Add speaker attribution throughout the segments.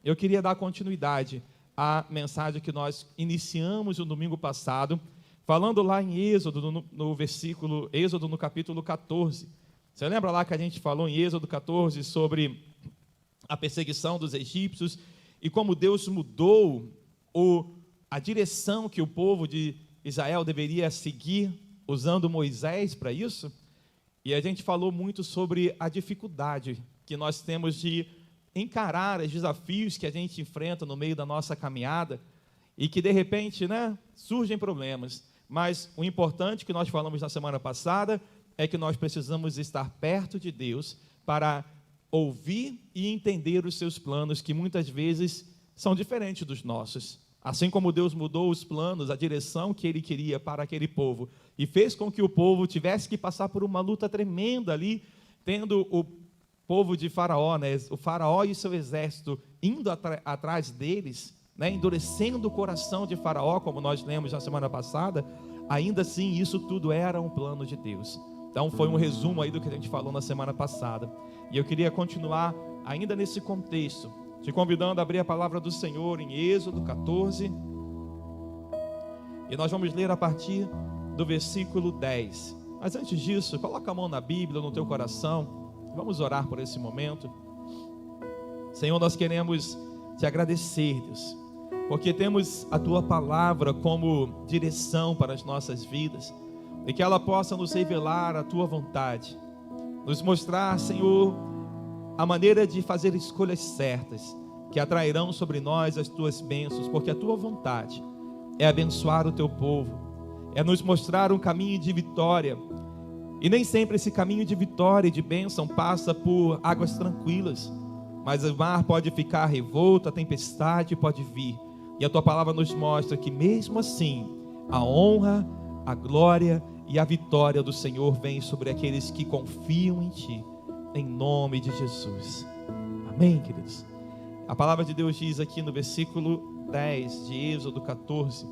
Speaker 1: eu queria dar continuidade à mensagem que nós iniciamos no domingo passado, falando lá em Êxodo, Êxodo no capítulo 14. Você lembra lá que a gente falou em Êxodo 14 sobre a perseguição dos egípcios e como Deus mudou a direção que o povo de Israel deveria seguir, usando Moisés para isso? E a gente falou muito sobre a dificuldade que nós temos de encarar os desafios que a gente enfrenta no meio da nossa caminhada e que de repente, surgem problemas. Mas o importante que nós falamos na semana passada é que nós precisamos estar perto de Deus para ouvir e entender os seus planos, que muitas vezes são diferentes dos nossos. Assim como Deus mudou os planos, a direção que Ele queria para aquele povo, e fez com que o povo tivesse que passar por uma luta tremenda ali, tendo o povo de Faraó, o Faraó e seu exército indo atrás deles, endurecendo o coração de Faraó, como nós lemos na semana passada. Ainda assim, isso tudo era um plano de Deus. Então foi um resumo aí do que a gente falou na semana passada, e eu queria continuar ainda nesse contexto, te convidando a abrir a palavra do Senhor em Êxodo 14, e nós vamos ler a partir do versículo 10. Mas antes disso, coloca a mão na Bíblia, no teu coração, vamos orar por esse momento. Senhor, nós queremos te agradecer, Deus, porque temos a tua palavra como direção para as nossas vidas, e que ela possa nos revelar a tua vontade, nos mostrar, Senhor, a maneira de fazer escolhas certas, que atrairão sobre nós as tuas bênçãos, porque a tua vontade é abençoar o teu povo, é nos mostrar um caminho de vitória, e nem sempre esse caminho de vitória e de bênção passa por águas tranquilas, mas o mar pode ficar revolto, a tempestade pode vir, e a tua palavra nos mostra que mesmo assim, a honra, a glória e a vitória do Senhor vem sobre aqueles que confiam em ti, em nome de Jesus. Amém, queridos? A palavra de Deus diz aqui no versículo 10 de Êxodo 14: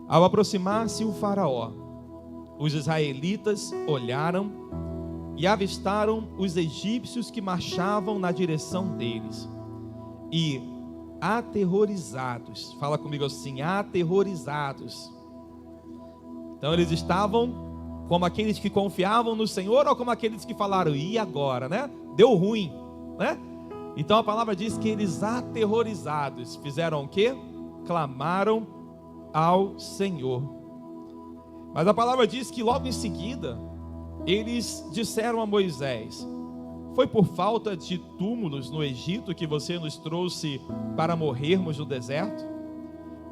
Speaker 1: ao aproximar-se o Faraó, os israelitas olharam e avistaram os egípcios que marchavam na direção deles, e aterrorizados, fala comigo assim, aterrorizados. Então eles estavam como aqueles que confiavam no Senhor, ou como aqueles que falaram, e agora, Deu ruim, Então a palavra diz que eles aterrorizados fizeram o quê? Clamaram ao Senhor. Mas a palavra diz que logo em seguida eles disseram a Moisés: foi por falta de túmulos no Egito que você nos trouxe para morrermos no deserto?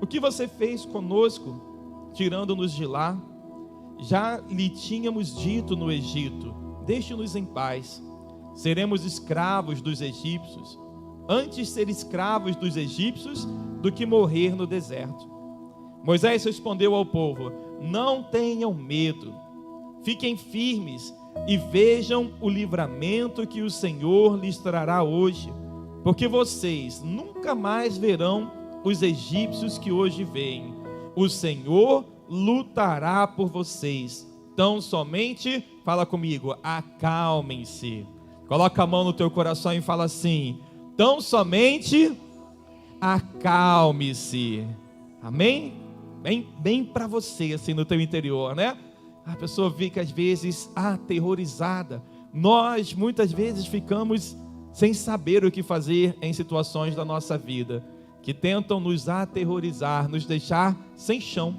Speaker 1: O que você fez conosco, tirando-nos de lá? Já lhe tínhamos dito no Egito: deixe-nos em paz, seremos escravos dos egípcios. Antes ser escravos dos egípcios do que morrer no deserto. Moisés respondeu ao povo: não tenham medo, fiquem firmes e vejam o livramento que o Senhor lhes trará hoje, porque vocês nunca mais verão os egípcios que hoje veem. O Senhor lutará por vocês. Então somente, fala comigo, acalmem-se. Coloca a mão no teu coração e fala assim: então somente acalme-se. Amém? Bem para você, assim, no teu interior, A pessoa fica às vezes aterrorizada. Nós muitas vezes ficamos sem saber o que fazer em situações da nossa vida que tentam nos aterrorizar, nos deixar sem chão.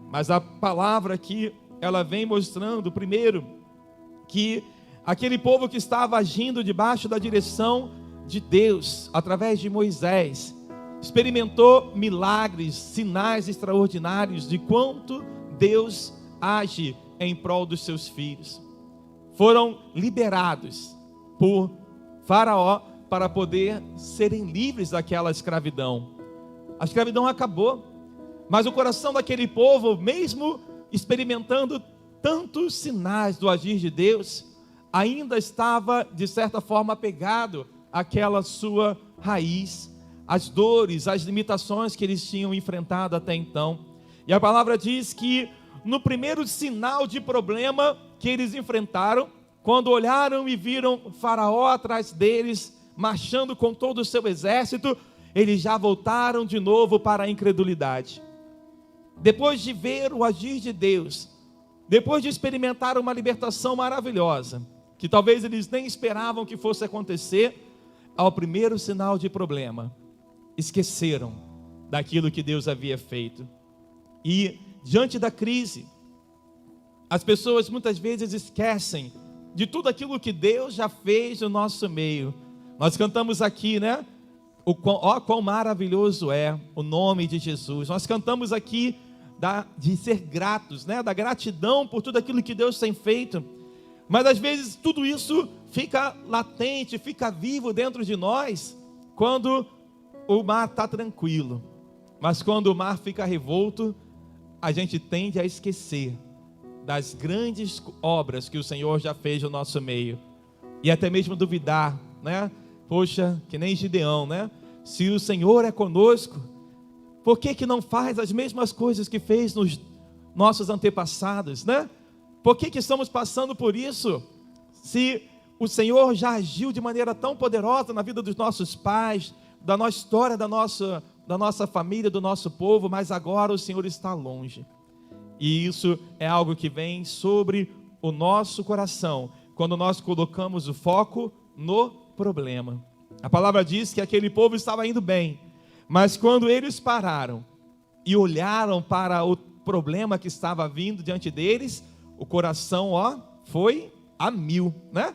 Speaker 1: Mas a palavra aqui, ela vem mostrando, primeiro, que aquele povo que estava agindo debaixo da direção de Deus, através de Moisés, experimentou milagres, sinais extraordinários de quanto Deus age em prol dos seus filhos. Foram liberados por Faraó para poder serem livres daquela escravidão. A escravidão acabou, mas o coração daquele povo, mesmo experimentando tantos sinais do agir de Deus, ainda estava de certa forma apegado àquela sua raiz, as dores, as limitações que eles tinham enfrentado até então. E a palavra diz que no primeiro sinal de problema que eles enfrentaram, quando olharam e viram Faraó atrás deles, marchando com todo o seu exército, eles já voltaram de novo para a incredulidade. Depois de ver o agir de Deus, depois de experimentar uma libertação maravilhosa, que talvez eles nem esperavam que fosse acontecer, ao primeiro sinal de problema, esqueceram daquilo que Deus havia feito. E diante da crise, as pessoas muitas vezes esquecem de tudo aquilo que Deus já fez no nosso meio. Nós cantamos aqui, né? Quão maravilhoso é o nome de Jesus. Nós cantamos aqui de ser gratos, né? Da gratidão por tudo aquilo que Deus tem feito. Mas às vezes tudo isso fica latente, fica vivo dentro de nós quando o mar está tranquilo. Mas quando o mar fica revolto, a gente tende a esquecer das grandes obras que o Senhor já fez no nosso meio. E até mesmo duvidar, né? Poxa, que nem Gideão, né? Se o Senhor é conosco, por que não faz as mesmas coisas que fez nos nossos antepassados, né? Por que estamos passando por isso? Se o Senhor já agiu de maneira tão poderosa na vida dos nossos pais, da nossa história, da nossa família, do nosso povo, mas agora o Senhor está longe. E isso é algo que vem sobre o nosso coração, quando nós colocamos o foco no problema. A palavra diz que aquele povo estava indo bem, mas quando eles pararam e olharam para o problema que estava vindo diante deles, o coração, foi a mil, né?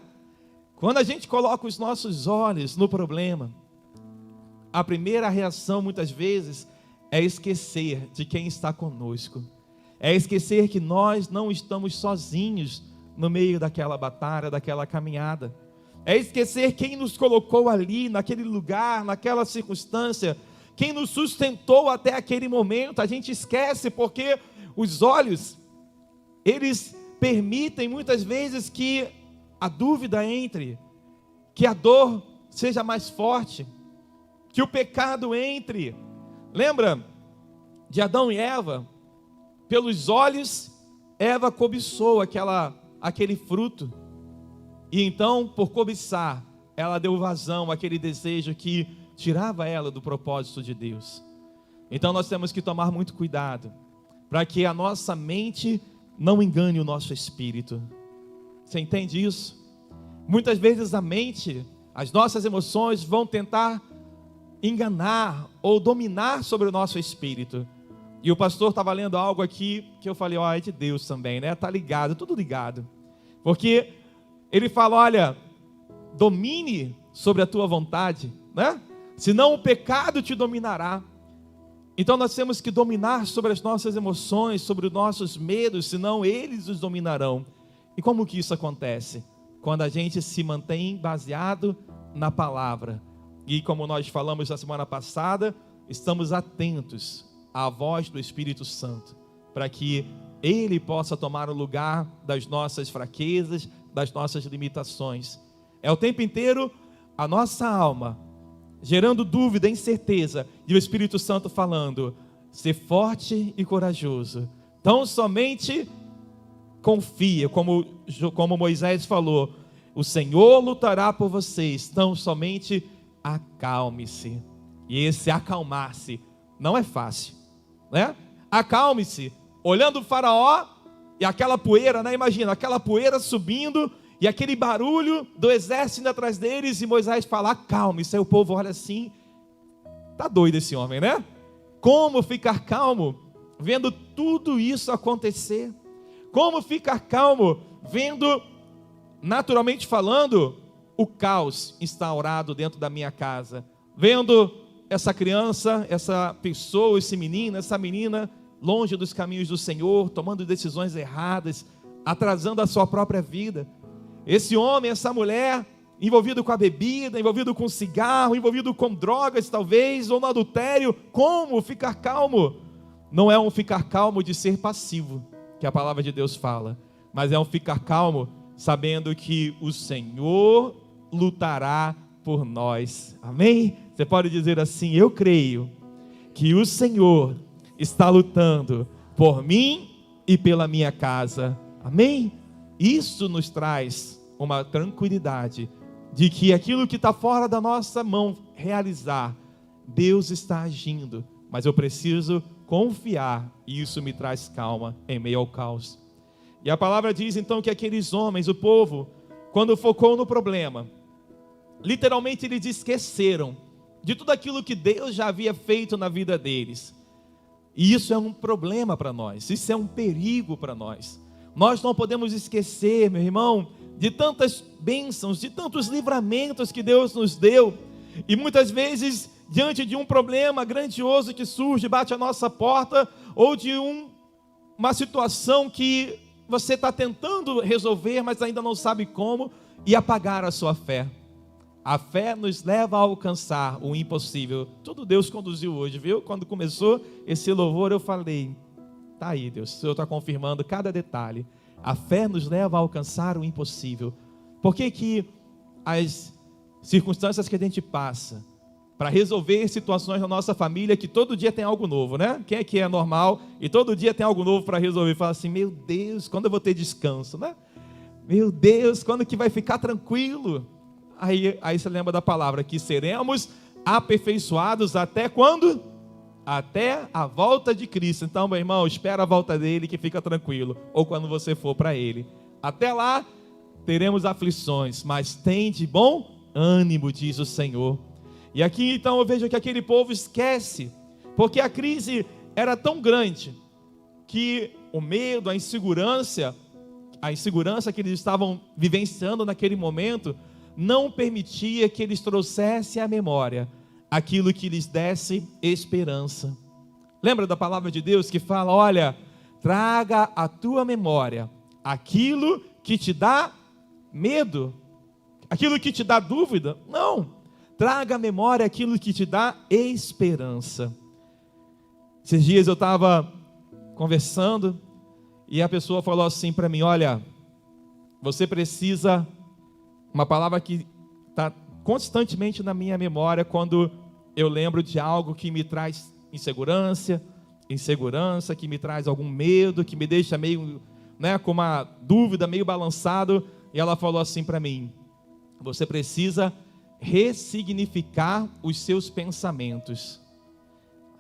Speaker 1: Quando a gente coloca os nossos olhos no problema, a primeira reação muitas vezes é esquecer de quem está conosco. É esquecer que nós não estamos sozinhos no meio daquela batalha, daquela caminhada. É esquecer quem nos colocou ali, naquele lugar, naquela circunstância, quem nos sustentou até aquele momento. A gente esquece porque os olhos, eles permitem muitas vezes que a dúvida entre, que a dor seja mais forte, que o pecado entre. Lembra de Adão e Eva? Pelos olhos, Eva cobiçou aquele fruto. E então, por cobiçar, ela deu vazão àquele desejo que tirava ela do propósito de Deus. Então nós temos que tomar muito cuidado, para que a nossa mente não engane o nosso espírito. Você entende isso? Muitas vezes a mente, as nossas emoções vão tentar enganar ou dominar sobre o nosso espírito. E o pastor estava lendo algo aqui que eu falei, é de Deus também, né? Está ligado, tudo ligado. Porque ele fala, olha, domine sobre a tua vontade, né? Senão o pecado te dominará. Então nós temos que dominar sobre as nossas emoções, sobre os nossos medos, senão eles os dominarão. E como que isso acontece? Quando a gente se mantém baseado na palavra. E como nós falamos na semana passada, estamos atentos à voz do Espírito Santo, para que Ele possa tomar o lugar das nossas fraquezas, das nossas limitações. É o tempo inteiro a nossa alma gerando dúvida, incerteza, e o Espírito Santo falando, ser forte e corajoso, tão somente confia, como Moisés falou, o Senhor lutará por vocês, tão somente acalme-se. E esse acalmar-se não é fácil, né? Acalme-se, olhando o faraó e aquela poeira, né? Imagina, aquela poeira subindo e aquele barulho do exército indo atrás deles, e Moisés fala, acalme-se. Aí o povo olha assim, tá doido esse homem, né? Como ficar calmo vendo tudo isso acontecer? Como ficar calmo vendo, naturalmente falando, o caos instaurado dentro da minha casa? Vendo essa criança, essa pessoa, esse menino, essa menina, longe dos caminhos do Senhor, tomando decisões erradas, atrasando a sua própria vida. Esse homem, essa mulher, envolvido com a bebida, envolvido com cigarro, envolvido com drogas talvez, ou no adultério. Como ficar calmo? Não é um ficar calmo de ser passivo, que a palavra de Deus fala, mas é um ficar calmo sabendo que o Senhor lutará por nós. Amém? Você pode dizer assim, eu creio que o Senhor está lutando por mim e pela minha casa. Amém? Isso nos traz uma tranquilidade de que aquilo que está fora da nossa mão realizar, Deus está agindo, mas eu preciso confiar, e isso me traz calma em meio ao caos. E a palavra diz então que aqueles homens, o povo, quando focou no problema, literalmente eles esqueceram de tudo aquilo que Deus já havia feito na vida deles. E isso é um problema para nós, isso é um perigo para nós. Nós não podemos esquecer, meu irmão, de tantas bênçãos, de tantos livramentos que Deus nos deu. E muitas vezes, diante de um problema grandioso que surge, bate a nossa porta, ou de uma situação que você está tentando resolver, mas ainda não sabe como, e apagar a sua fé. A fé nos leva a alcançar o impossível. Tudo Deus conduziu hoje, viu? Quando começou esse louvor, eu falei, tá aí Deus, o Senhor está confirmando cada detalhe. A fé nos leva a alcançar o impossível. Por que que as circunstâncias que a gente passa para resolver situações na nossa família, que todo dia tem algo novo, né? Quem é que é normal e todo dia tem algo novo para resolver? Fala assim, meu Deus, quando eu vou ter descanso, né? Meu Deus, quando que vai ficar tranquilo? Aí você lembra da palavra, que seremos aperfeiçoados até quando? Até a volta de Cristo. Então, meu irmão, espera a volta dele que fica tranquilo. Ou quando você for para ele. Até lá, teremos aflições, mas tem de bom ânimo, diz o Senhor. E aqui então eu vejo que aquele povo esquece, porque a crise era tão grande, que o medo, a insegurança que eles estavam vivenciando naquele momento, não permitia que eles trouxessem à memória aquilo que lhes desse esperança. Lembra da palavra de Deus que fala, olha, traga à tua memória aquilo que te dá medo, aquilo que te dá dúvida. Não, traga à memória aquilo que te dá esperança. Esses dias eu estava conversando e a pessoa falou assim para mim, olha, você precisa, uma palavra que está constantemente na minha memória quando eu lembro de algo que me traz insegurança, que me traz algum medo, que me deixa meio, né, com uma dúvida, meio balançado. E ela falou assim para mim, você precisa ressignificar os seus pensamentos.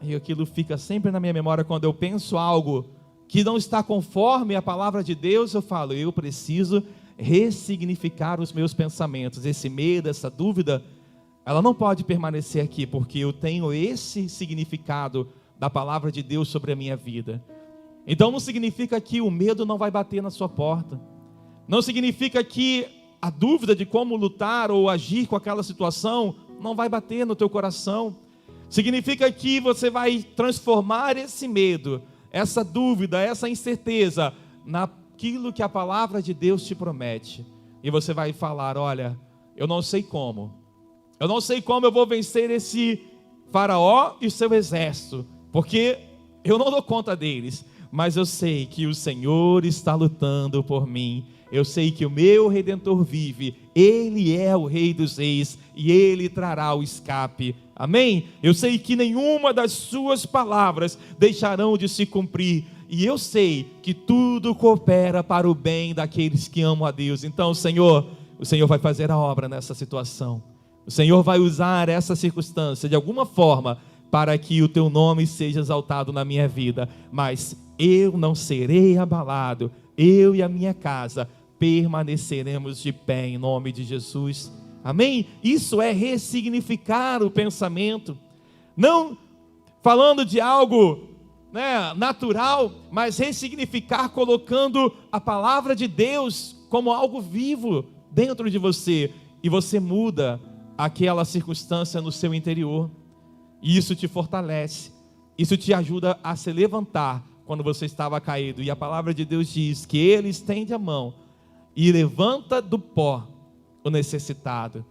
Speaker 1: E aquilo fica sempre na minha memória quando eu penso algo que não está conforme a palavra de Deus, eu falo, eu preciso ressignificar os meus pensamentos. Esse medo, essa dúvida, ela não pode permanecer aqui, porque eu tenho esse significado da palavra de Deus sobre a minha vida. Então não significa que o medo não vai bater na sua porta, não significa que a dúvida de como lutar ou agir com aquela situação não vai bater no teu coração. Significa que você vai transformar esse medo, essa dúvida, essa incerteza naquilo que a palavra de Deus te promete. E você vai falar, olha, eu não sei como eu vou vencer esse faraó e seu exército, porque eu não dou conta deles, mas eu sei que o Senhor está lutando por mim. Eu sei que o meu Redentor vive, Ele é o Rei dos Reis e Ele trará o escape. Amém? Eu sei que nenhuma das suas palavras deixarão de se cumprir. E eu sei que tudo coopera para o bem daqueles que amam a Deus. Então, o Senhor vai fazer a obra nessa situação. O Senhor vai usar essa circunstância de alguma forma para que o teu nome seja exaltado na minha vida. Mas eu não serei abalado. Eu e a minha casa permaneceremos de pé em nome de Jesus. Amém? Isso é ressignificar o pensamento. Não falando de algo, né, natural, mas ressignificar colocando a palavra de Deus como algo vivo dentro de você. E você muda aquela circunstância no seu interior. E isso te fortalece. Isso te ajuda a se levantar quando você estava caído. E a palavra de Deus diz que Ele estende a mão e levanta do pó o necessitado.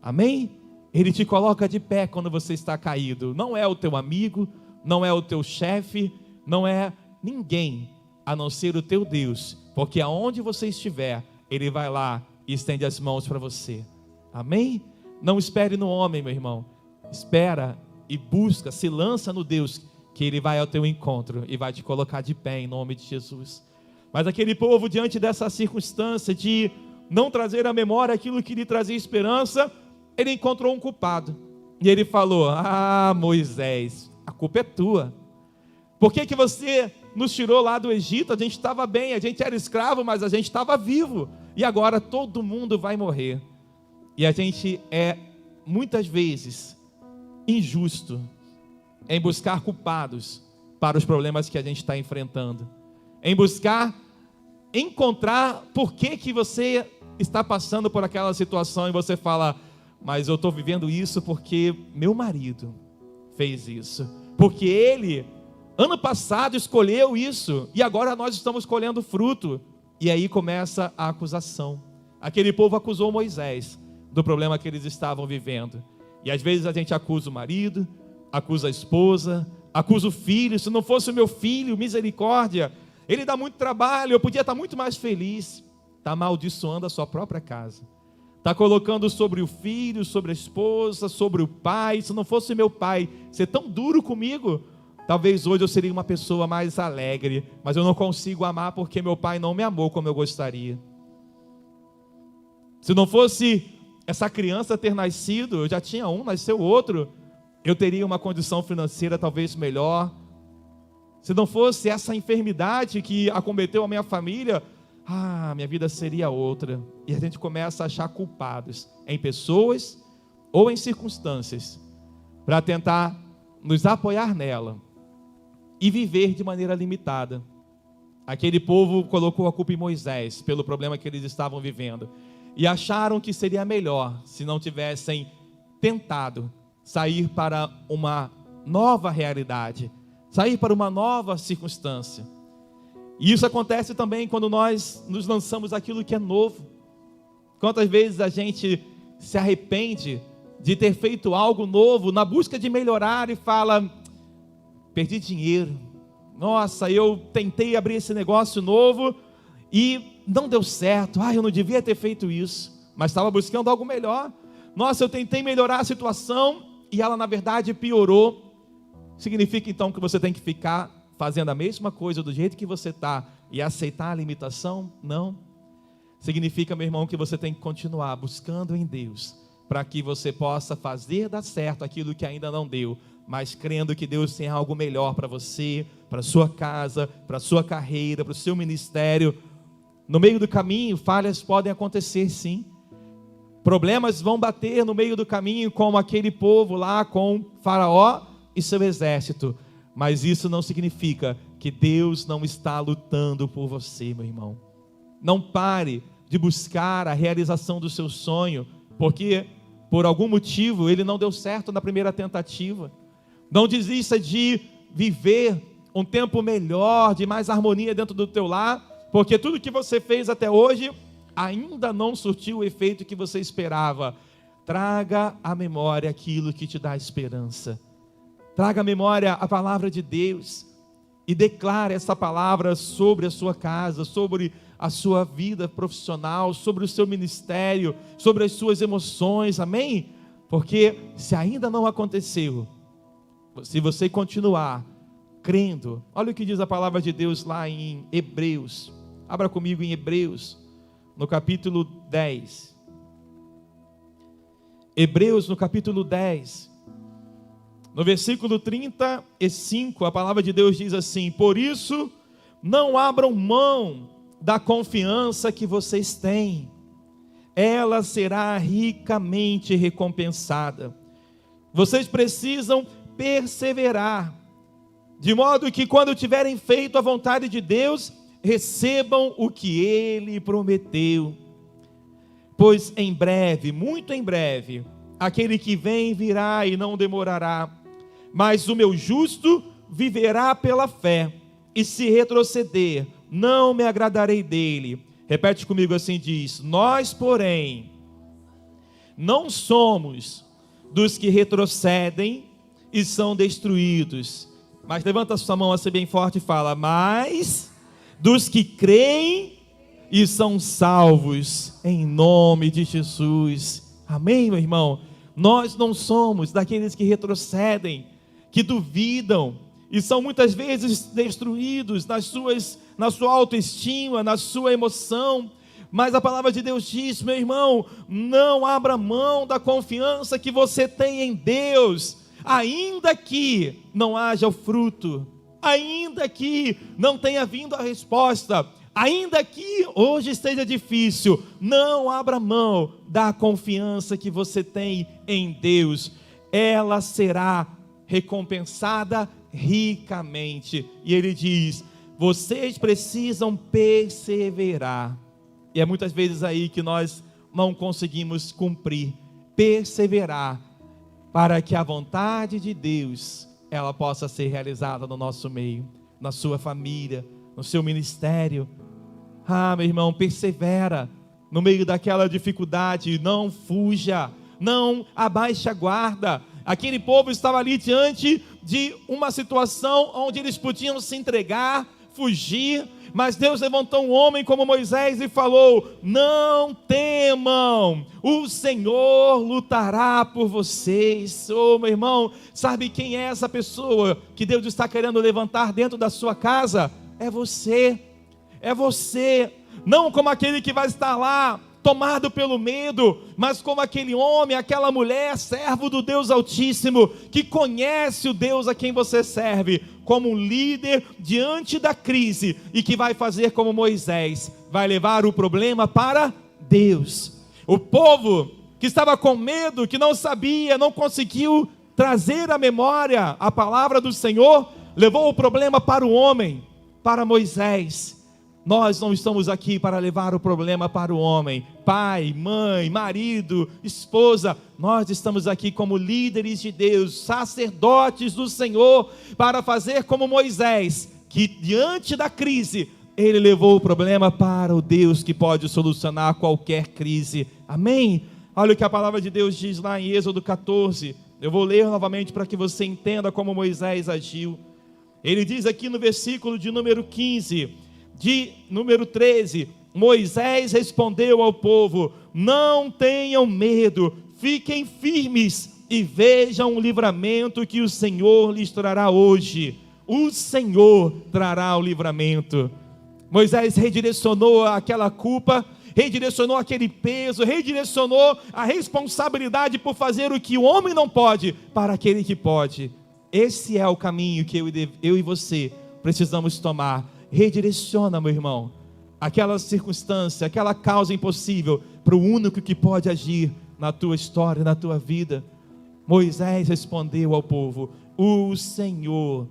Speaker 1: Amém? Ele te coloca de pé quando você está caído. Não é o teu amigo, não é o teu chefe, não é ninguém a não ser o teu Deus, porque aonde você estiver, Ele vai lá e estende as mãos para você. Amém? Não espere no homem, meu irmão. Espera e busca, se lança no Deus, que Ele vai ao teu encontro e vai te colocar de pé em nome de Jesus. Mas aquele povo, diante dessa circunstância de não trazer à memória aquilo que lhe trazia esperança, ele encontrou um culpado. E ele falou: ah, Moisés, a culpa é tua. Por que você nos tirou lá do Egito? A gente estava bem, a gente era escravo, mas a gente estava vivo. E agora todo mundo vai morrer. E a gente é, muitas vezes, injusto em buscar culpados para os problemas que a gente está enfrentando. Em buscar encontrar por que você está passando por aquela situação e você fala: mas eu estou vivendo isso porque meu marido fez isso. Porque ele, ano passado, escolheu isso e agora nós estamos colhendo fruto. E aí começa a acusação. Aquele povo acusou Moisés do problema que eles estavam vivendo. E às vezes a gente acusa o marido, acusa a esposa, acusa o filho. Se não fosse o meu filho, misericórdia, ele dá muito trabalho, eu podia estar muito mais feliz. Está amaldiçoando a sua própria casa. Está colocando sobre o filho, sobre a esposa, sobre o pai. Se não fosse meu pai ser tão duro comigo, talvez hoje eu seria uma pessoa mais alegre. Mas eu não consigo amar porque meu pai não me amou como eu gostaria. Se não fosse essa criança ter nascido, eu já tinha um, nasceu outro, eu teria uma condição financeira talvez melhor. Se não fosse essa enfermidade que acometeu a minha família, minha vida seria outra. E a gente começa a achar culpados em pessoas ou em circunstâncias para tentar nos apoiar nela e viver de maneira limitada. Aquele povo colocou a culpa em Moisés pelo problema que eles estavam vivendo e acharam que seria melhor se não tivessem tentado sair para uma nova realidade, sair para uma nova circunstância. E isso acontece também quando nós nos lançamos aquilo que é novo. Quantas vezes a gente se arrepende de ter feito algo novo na busca de melhorar e fala: perdi dinheiro, nossa, eu tentei abrir esse negócio novo e não deu certo, eu não devia ter feito isso, mas estava buscando algo melhor. Nossa, eu tentei melhorar a situação e ela na verdade piorou. Significa então que você tem que ficar fazendo a mesma coisa do jeito que você está e aceitar a limitação? Não. Significa, meu irmão, que você tem que continuar buscando em Deus, para que você possa fazer dar certo aquilo que ainda não deu, mas crendo que Deus tem algo melhor para você, para a sua casa, para a sua carreira, para o seu ministério. No meio do caminho, falhas podem acontecer sim. Problemas vão bater no meio do caminho, como aquele povo lá com Faraó e seu exército. Mas isso não significa que Deus não está lutando por você, meu irmão. Não pare de buscar a realização do seu sonho, porque por algum motivo ele não deu certo na primeira tentativa. Não desista de viver um tempo melhor, de mais harmonia dentro do teu lar, porque tudo que você fez até hoje ainda não surtiu o efeito que você esperava. Traga à memória aquilo que te dá esperança. Traga à memória a palavra de Deus e declare essa palavra sobre a sua casa, sobre a sua vida profissional, sobre o seu ministério, sobre as suas emoções, amém? Porque se ainda não aconteceu, se você continuar crendo, olha o que diz a palavra de Deus lá em Hebreus. Abra comigo em Hebreus, no capítulo 10. Hebreus, no capítulo 10. No versículo 35, a palavra de Deus diz assim: por isso, não abram mão da confiança que vocês têm. Ela será ricamente recompensada. Vocês precisam perseverar, de modo que quando tiverem feito a vontade de Deus, recebam o que Ele prometeu. Pois em breve, muito em breve, aquele que vem virá e não demorará. Mas o meu justo viverá pela fé, e se retroceder, não me agradarei dele. Repete comigo assim, diz: nós, porém, não somos dos que retrocedem e são destruídos. Mas levanta sua mão assim bem forte e fala: mas dos que creem e são salvos, em nome de Jesus. Amém, meu irmão? Nós não somos daqueles que retrocedem, que duvidam e são muitas vezes destruídos na sua autoestima, na sua emoção, Mas a palavra de Deus diz, meu irmão, não abra mão da confiança que você tem em Deus, ainda que não haja o fruto, ainda que não tenha vindo a resposta, ainda que hoje esteja difícil, não abra mão da confiança que você tem em Deus, ela será recompensada ricamente. E ele diz, vocês precisam perseverar. E é muitas vezes aí que nós não conseguimos cumprir, perseverar, para que a vontade de Deus, ela possa ser realizada no nosso meio, na sua família, no seu ministério. Ah, meu irmão, persevera no meio daquela dificuldade, não fuja, não abaixe a guarda. Aquele povo estava ali diante de uma situação onde eles podiam se entregar, fugir, mas Deus levantou um homem como Moisés e falou, não temam, o Senhor lutará por vocês. Oh, meu irmão, sabe quem é essa pessoa que Deus está querendo levantar dentro da sua casa? É você, não como aquele que vai estar lá, tomado pelo medo, mas como aquele homem, aquela mulher, servo do Deus Altíssimo, que conhece o Deus a quem você serve, como um líder diante da crise, e que vai fazer como Moisés, vai levar o problema para Deus. O povo que estava com medo, que não sabia, não conseguiu trazer à memória a palavra do Senhor, levou o problema para o homem, para Moisés. Nós não estamos aqui para levar o problema para o homem, pai, mãe, marido, esposa, nós estamos aqui como líderes de Deus, sacerdotes do Senhor, para fazer como Moisés, que diante da crise, ele levou o problema para o Deus que pode solucionar qualquer crise, amém? Olha o que a palavra de Deus diz lá em Êxodo 14, eu vou ler novamente para que você entenda como Moisés agiu. Ele diz aqui no versículo de número 15, de número 13, Moisés respondeu ao povo, não tenham medo, fiquem firmes e vejam o livramento que o Senhor lhes trará hoje. O Senhor trará o livramento. Moisés redirecionou aquela culpa, redirecionou aquele peso, redirecionou a responsabilidade por fazer o que o homem não pode, para aquele que pode. Esse é o caminho que eu e você precisamos tomar. Redireciona, meu irmão, aquela circunstância, aquela causa impossível, para o único que pode agir na tua história, na tua vida. Moisés respondeu ao povo, o Senhor,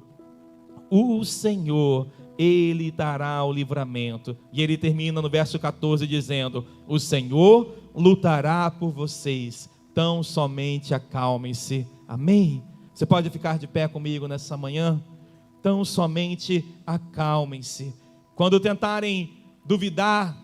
Speaker 1: Ele dará o livramento. E ele termina no verso 14 dizendo, o Senhor lutará por vocês, tão somente acalmem-se. Amém? Você pode ficar de pé comigo nessa manhã? Então somente acalmem-se. Quando tentarem duvidar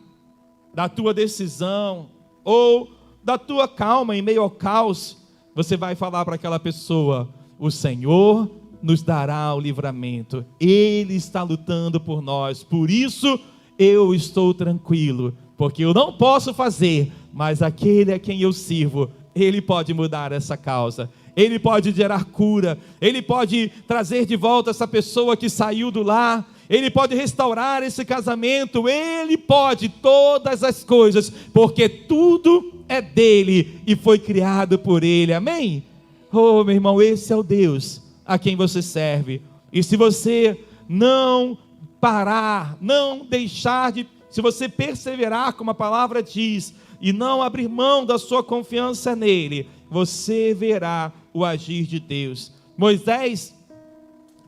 Speaker 1: da tua decisão, ou da tua calma em meio ao caos, você vai falar para aquela pessoa, o Senhor nos dará o livramento, Ele está lutando por nós, por isso eu estou tranquilo, porque eu não posso fazer, mas aquele a quem eu sirvo, Ele pode mudar essa causa. Ele pode gerar cura, Ele pode trazer de volta essa pessoa que saiu do lar, Ele pode restaurar esse casamento, Ele pode todas as coisas, porque tudo é dEle e foi criado por Ele, amém? Oh, meu irmão, esse é o Deus a quem você serve, e se você não parar, não deixar de, se você perseverar, como a palavra diz, e não abrir mão da sua confiança nele, você verá o agir de Deus. Moisés,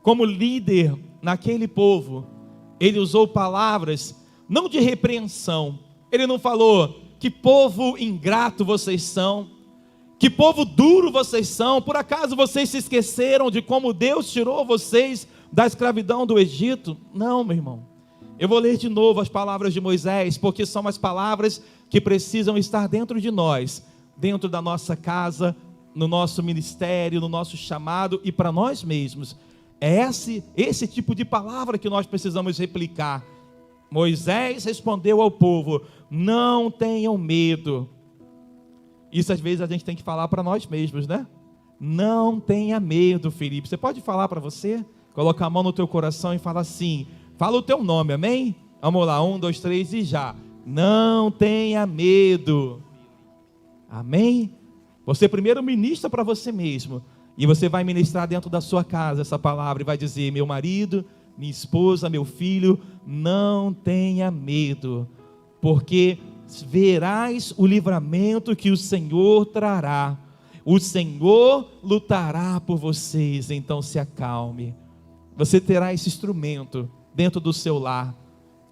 Speaker 1: como líder naquele povo, ele usou palavras não de repreensão, ele não falou, que povo ingrato vocês são, que povo duro vocês são, por acaso vocês se esqueceram de como Deus tirou vocês da escravidão do Egito? Não, meu irmão, eu vou ler de novo as palavras de Moisés, porque são as palavras que precisam estar dentro de nós, dentro da nossa casa, no nosso ministério, no nosso chamado e para nós mesmos. É esse tipo de palavra que nós precisamos replicar. Moisés respondeu ao povo, não tenham medo. Isso às vezes a gente tem que falar para nós mesmos, né? Não tenha medo, Felipe. Você pode falar para você? Colocar a mão no teu coração e falar assim, fala o teu nome, amém? Vamos lá, 1, 2, 3 e já. Não tenha medo. Amém? Você primeiro ministra para você mesmo. E você vai ministrar dentro da sua casa essa palavra e vai dizer: meu marido, minha esposa, meu filho, não tenha medo, porque verás o livramento que o Senhor trará. O Senhor lutará por vocês, então se acalme. Você terá esse instrumento dentro do seu lar.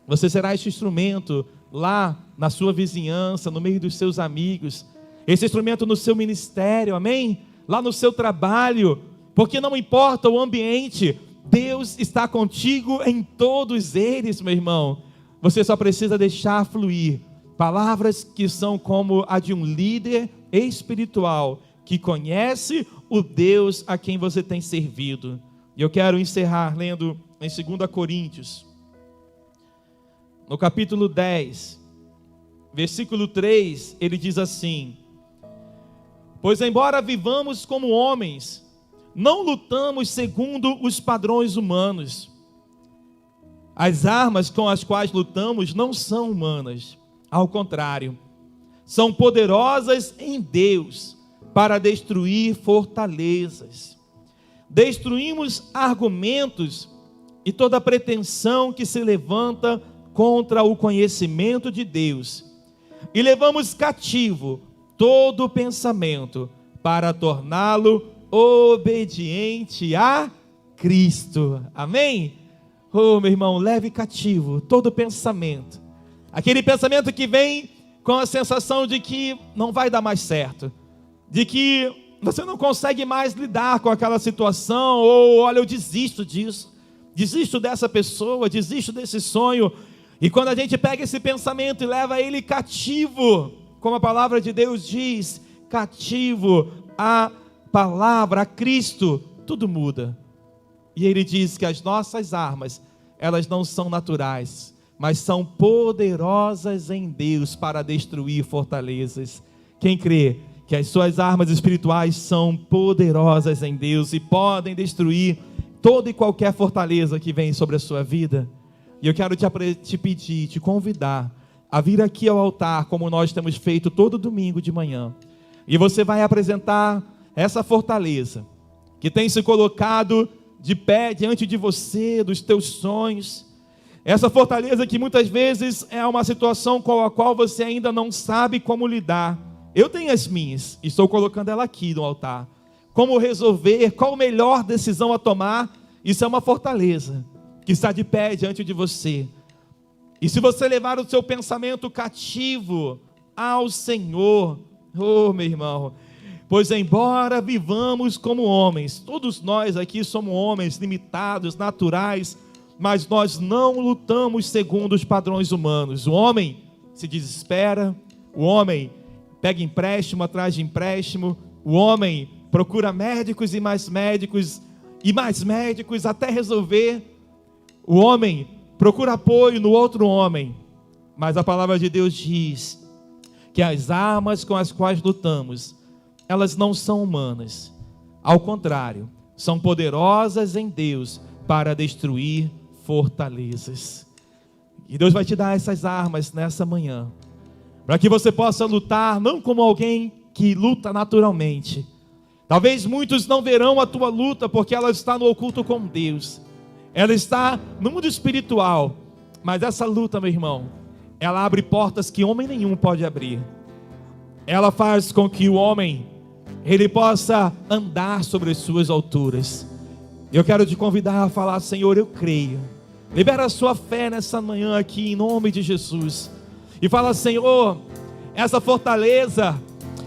Speaker 1: Você será esse instrumento lá na sua vizinhança, no meio dos seus amigos. Esse instrumento no seu ministério, amém? Lá no seu trabalho, porque não importa o ambiente, Deus está contigo em todos eles, meu irmão. Você só precisa deixar fluir palavras que são como a de um líder espiritual, que conhece o Deus a quem você tem servido. E eu quero encerrar lendo em 2 Coríntios, no capítulo 10, versículo 3, ele diz assim: pois embora vivamos como homens, não lutamos segundo os padrões humanos. As armas com as quais lutamos não são humanas, ao contrário, são poderosas em Deus para destruir fortalezas. Destruímos argumentos e toda pretensão que se levanta contra o conhecimento de Deus, e levamos cativo todo pensamento para torná-lo obediente a Cristo. Amém? Oh, meu irmão, leve cativo todo pensamento. Aquele pensamento que vem com a sensação de que não vai dar mais certo, de que você não consegue mais lidar com aquela situação, ou olha, eu desisto disso, desisto dessa pessoa, desisto desse sonho. E quando a gente pega esse pensamento e leva ele cativo, como a palavra de Deus diz, cativo à palavra, a Cristo, tudo muda. E ele diz que as nossas armas, elas não são naturais, mas são poderosas em Deus para destruir fortalezas. Quem crê que as suas armas espirituais são poderosas em Deus e podem destruir toda e qualquer fortaleza que vem sobre a sua vida? E eu quero te pedir, te convidar a vir aqui ao altar, como nós temos feito todo domingo de manhã. E você vai apresentar essa fortaleza que tem se colocado de pé diante de você, dos teus sonhos. Essa fortaleza que muitas vezes é uma situação com a qual você ainda não sabe como lidar. Eu tenho as minhas e estou colocando ela aqui no altar. Como resolver, qual a melhor decisão a tomar? Isso é uma fortaleza que está de pé diante de você. E se você levar o seu pensamento cativo ao Senhor, oh meu irmão, pois embora vivamos como homens, todos nós aqui somos homens limitados, naturais, mas nós não lutamos segundo os padrões humanos. O homem se desespera, o homem pega empréstimo atrás de empréstimo, o homem procura médicos e mais médicos até resolver. O homem procura apoio no outro homem, mas a palavra de Deus diz que as armas com as quais lutamos, elas não são humanas, ao contrário, são poderosas em Deus para destruir fortalezas. E Deus vai te dar essas armas nessa manhã, para que você possa lutar não como alguém que luta naturalmente. Talvez muitos não verão a tua luta porque ela está no oculto com Deus, ela está no mundo espiritual, mas essa luta, meu irmão, ela abre portas que homem nenhum pode abrir. Ela faz com que o homem, ele possa andar sobre as suas alturas. Eu quero te convidar a falar: Senhor, eu creio. Libera a sua fé nessa manhã aqui, em nome de Jesus. E fala: Senhor, essa fortaleza,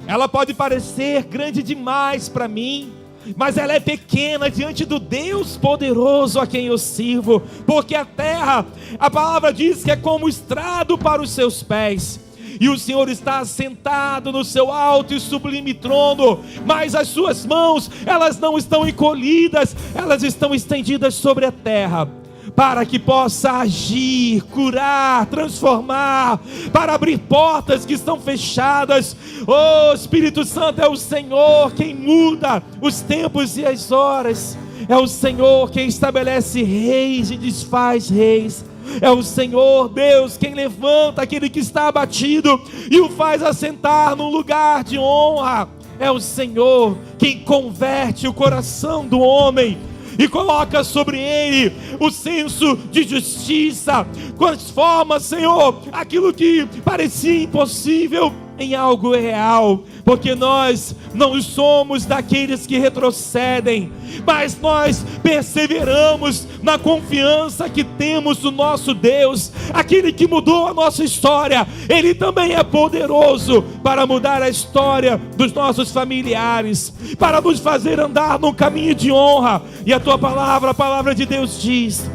Speaker 1: ela pode parecer grande demais para mim, mas ela é pequena diante do Deus poderoso a quem eu sirvo, porque a terra, a palavra diz que é como estrado para os seus pés, e o Senhor está sentado no seu alto e sublime trono, mas as suas mãos, elas não estão encolhidas, elas estão estendidas sobre a terra, para que possa agir, curar, transformar, para abrir portas que estão fechadas. Oh, Espírito Santo, é o Senhor quem muda os tempos e as horas, é o Senhor quem estabelece reis e desfaz reis. É o Senhor Deus quem levanta aquele que está abatido e o faz assentar num lugar de honra. É o Senhor quem converte o coração do homem e coloca sobre ele o senso de justiça. Transforma, Senhor, aquilo que parecia impossível em algo real, porque nós não somos daqueles que retrocedem, mas nós perseveramos na confiança que temos no nosso Deus, aquele que mudou a nossa história. Ele também é poderoso para mudar a história dos nossos familiares, para nos fazer andar num caminho de honra. E a tua palavra, a palavra de Deus diz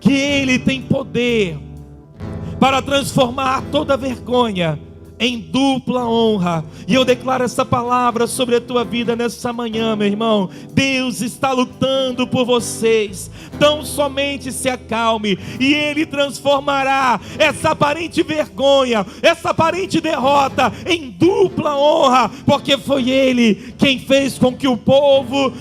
Speaker 1: que Ele tem poder para transformar toda vergonha em dupla honra. E eu declaro essa palavra sobre a tua vida nessa manhã, meu irmão. Deus está lutando por vocês. Tão somente se acalme e Ele transformará essa aparente vergonha, essa aparente derrota em dupla honra, porque foi Ele quem fez com que o povo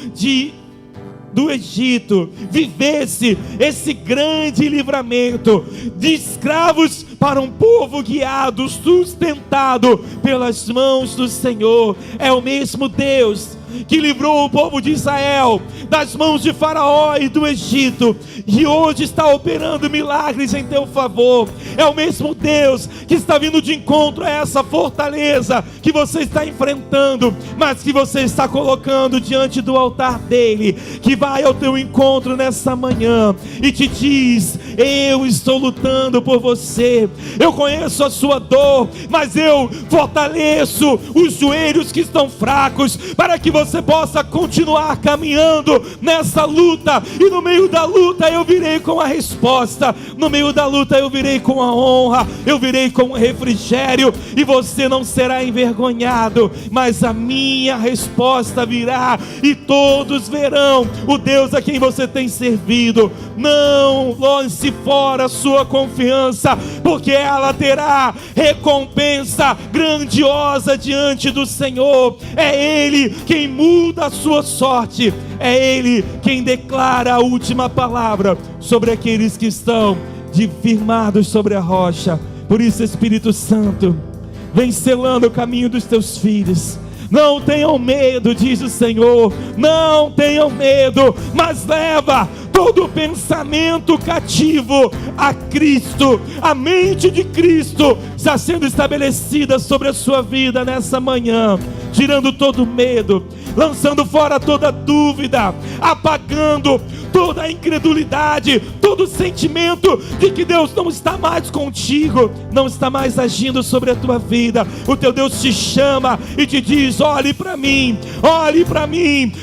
Speaker 1: do Egito vivesse esse grande livramento de escravos para um povo guiado, sustentado pelas mãos do Senhor. É o mesmo Deus que livrou o povo de Israel das mãos de Faraó e do Egito, e hoje está operando milagres em teu favor. É o mesmo Deus que está vindo de encontro a essa fortaleza que você está enfrentando, mas que você está colocando diante do altar dele, que vai ao teu encontro nessa manhã e te diz: eu estou lutando por você, eu conheço a sua dor, mas eu fortaleço os joelhos que estão fracos, para que você possa continuar caminhando nessa luta. E no meio da luta eu virei com a resposta, no meio da luta eu virei com a honra, eu virei com o refrigério, e você não será envergonhado, mas a minha resposta virá, e todos verão o Deus a quem você tem servido. Não lance fora a sua confiança, porque ela terá recompensa grandiosa diante do Senhor. É Ele quem muda a sua sorte, é Ele quem declara a última palavra sobre aqueles que estão firmados sobre a rocha. Por isso, Espírito Santo, vem selando o caminho dos teus filhos. Não tenham medo, diz o Senhor, não tenham medo, mas leva todo pensamento cativo a Cristo. A mente de Cristo está sendo estabelecida sobre a sua vida nessa manhã, tirando todo medo, lançando fora toda dúvida, apagando toda a incredulidade, todo sentimento de que Deus não está mais contigo, não está mais agindo sobre a tua vida. O teu Deus te chama e te diz: olhe para mim,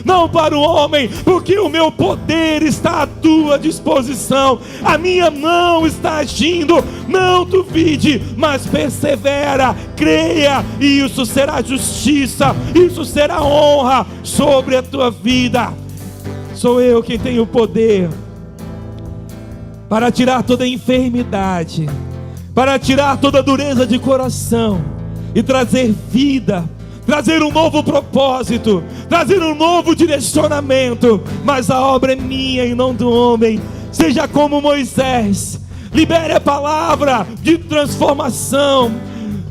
Speaker 1: não para o homem, porque o meu poder está à tua disposição, a minha mão está agindo. Não duvide, mas persevera, creia, e isso será justiça, isso será honra sobre a tua vida. Sou eu quem tenho o poder para tirar toda enfermidade, para tirar toda dureza de coração e trazer vida, trazer um novo propósito, trazer um novo direcionamento. Mas a obra é minha e não do homem. Seja como Moisés, libere a palavra de transformação.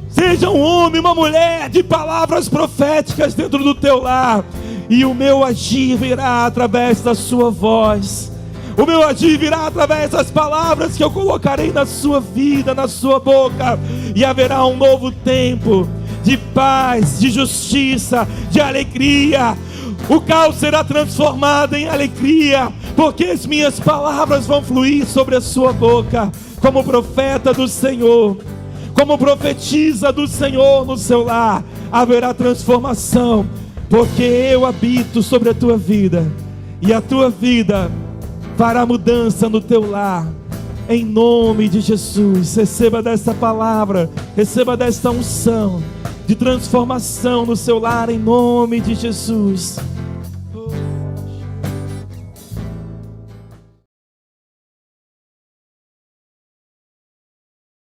Speaker 1: Seja um homem, uma mulher de palavras proféticas dentro do teu lar, e o meu agir virá através da sua voz. O meu agir virá através das palavras que eu colocarei na sua vida, na sua boca. E haverá um novo tempo de paz, de justiça, de alegria. O caos será transformado em alegria, porque as minhas palavras vão fluir sobre a sua boca. Como profeta do Senhor, como profetiza do Senhor no seu lar, haverá transformação, porque eu habito sobre a tua vida, e a tua vida fará mudança no teu lar, em nome de Jesus. Receba dessa palavra, receba desta unção de transformação no seu lar, em nome de Jesus.